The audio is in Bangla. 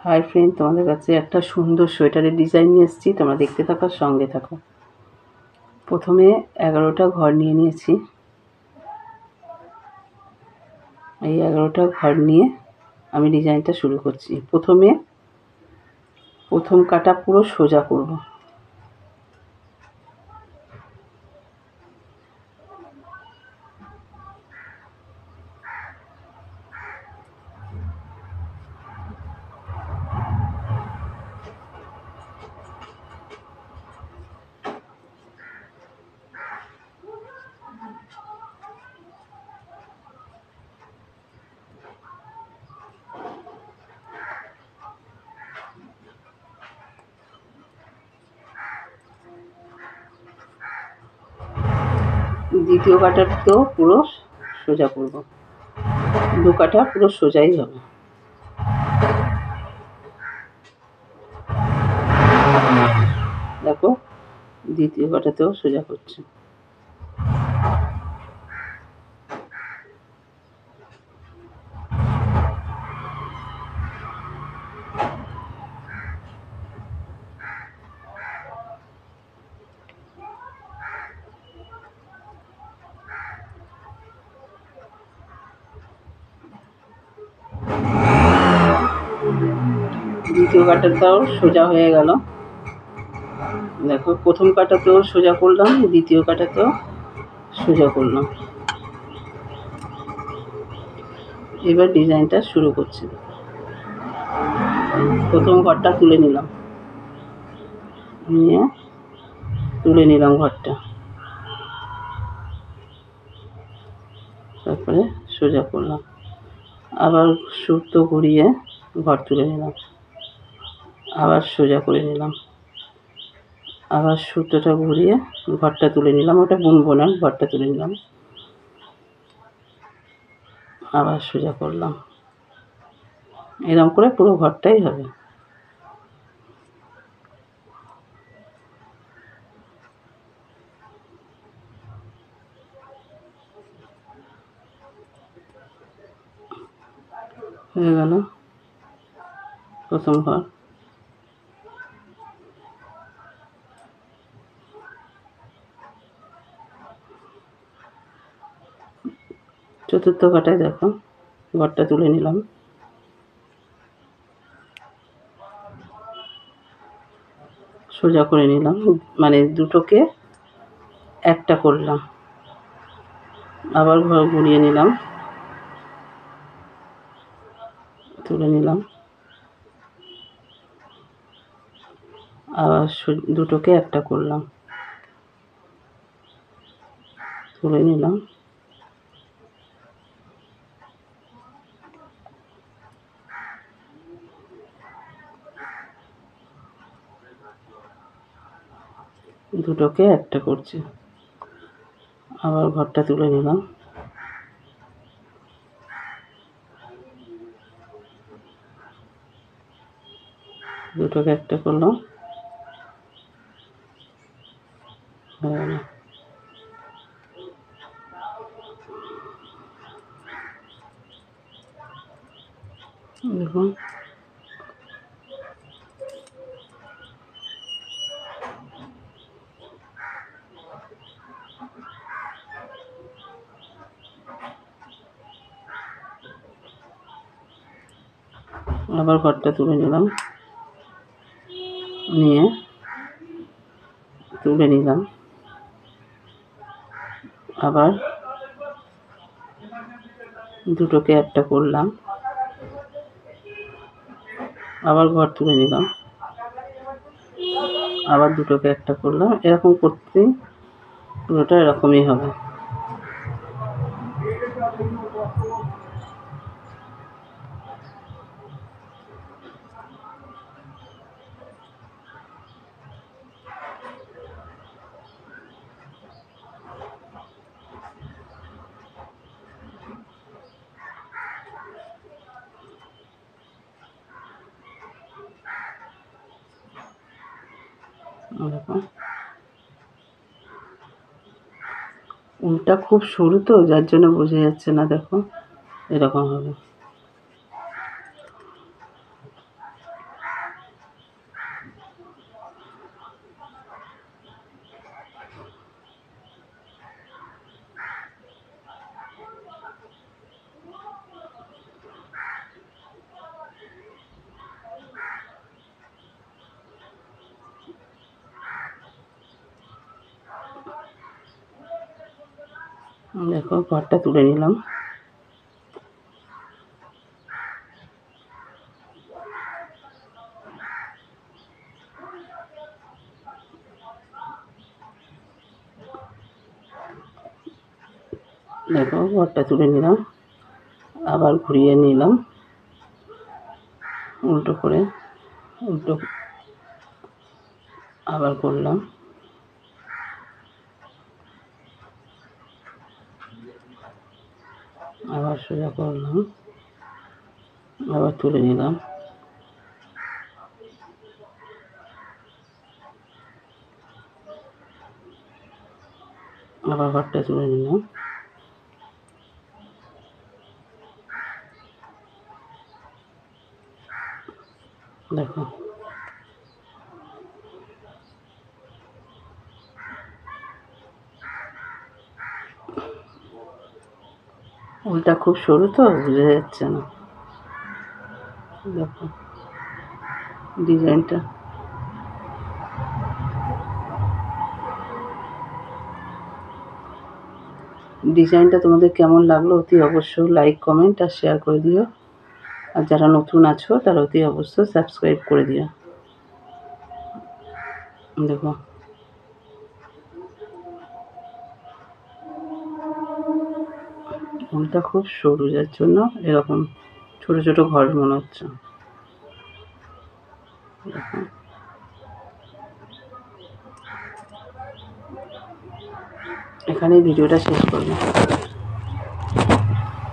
হাই ফ্রেন্ড, তোমাদের কাছে একটা সুন্দর সোয়েটারের ডিজাইন নিয়ে এসেছি। তোমরা দেখতে থাকো, সঙ্গে থাকো। প্রথমে 11টা ঘর নিয়ে নিয়েছি। এই 11টা ঘর নিয়ে আমি ডিজাইনটা শুরু করছি। প্রথম কাটা পুরো সোজা করব। দ্বিতীয় কাটারটাও পুরো সোজা করব। 2 কাটা পুরো সোজাই হবে। দেখো, দ্বিতীয় কাটাতেও সোজা করছি। দ্বিতীয় কাটাটাও সোজা হয়ে গেল। দেখো, প্রথম কাটাতেও সোজা করলাম, দ্বিতীয় কাটাতেও সোজা করলাম। এবার ডিজাইনটা শুরু করছি। প্রথম ঘরটা তুলে নিলাম, ঘরটা। তারপরে সোজা করলাম, আবার সুতো ঘুরিয়ে ঘর তুলে নিলাম, আবার সোজা করে নিলাম, আবার সুতোটা ঘুরিয়ে ঘরটা তুলে নিলাম। ওটা বুনবো না, ঘরটা তুলে নিলাম, আবার সোজা করলাম। এরকম করে পুরো ঘরটাই হবে। হয়ে গেল প্রথম ঘর। চতুর্থ কাটায় দেখো, ঘরটা তুলে নিলাম, সোজা করে নিলাম, মানে দুটোকে একটা করলাম, আবার ঘর ঘুরিয়ে নিলাম, তুলে নিলাম, আবার দুটোকে একটা করলাম, তুলে নিলাম, দুটোকে একটা করছি, আবার ঘরটা তুলে নিলাম, দুটোকে একটা করলাম, দেখুন। আবার ঘরটা তুলে নিলাম, তুলে নিলাম, আবার দুটোকে একটা করলাম, আবার ঘর তুলে নিলাম, আবার দুটোকে একটা করলাম। এরকম করতেই পুরোটা এরকমই হবে। এরকম উলটা খুব সরু তো, যার জন্য বোঝা যাচ্ছে না। দেখো, এরকম হবে। দেখো ঘরটা তুলে নিলাম। দেখো ঘরটা তুলে নিলাম, আবার ঘুরিয়ে নিলাম উল্টো করে, উল্টো আবার করলাম, আবার সোজা করলাম, আবার তুলে নিলাম, আবার ঘরটা তুলে নিলাম। দেখো উলটা খুব সরু তো বোঝা যাচ্ছে না। দেখো ডিজাইনটা, তোমাদের কেমন লাগলো অতি অবশ্যই লাইক কমেন্ট আর শেয়ার করে দিও। আর যারা নতুন আছো তারা অতি অবশ্যই সাবস্ক্রাইব করে দিও। দেখো উলটা খুব সরু, যার জন্য এরকম ছোট ছোট ঘর মনে হচ্ছে। দেখো এখানে ভিডিওটা শেষ করলাম।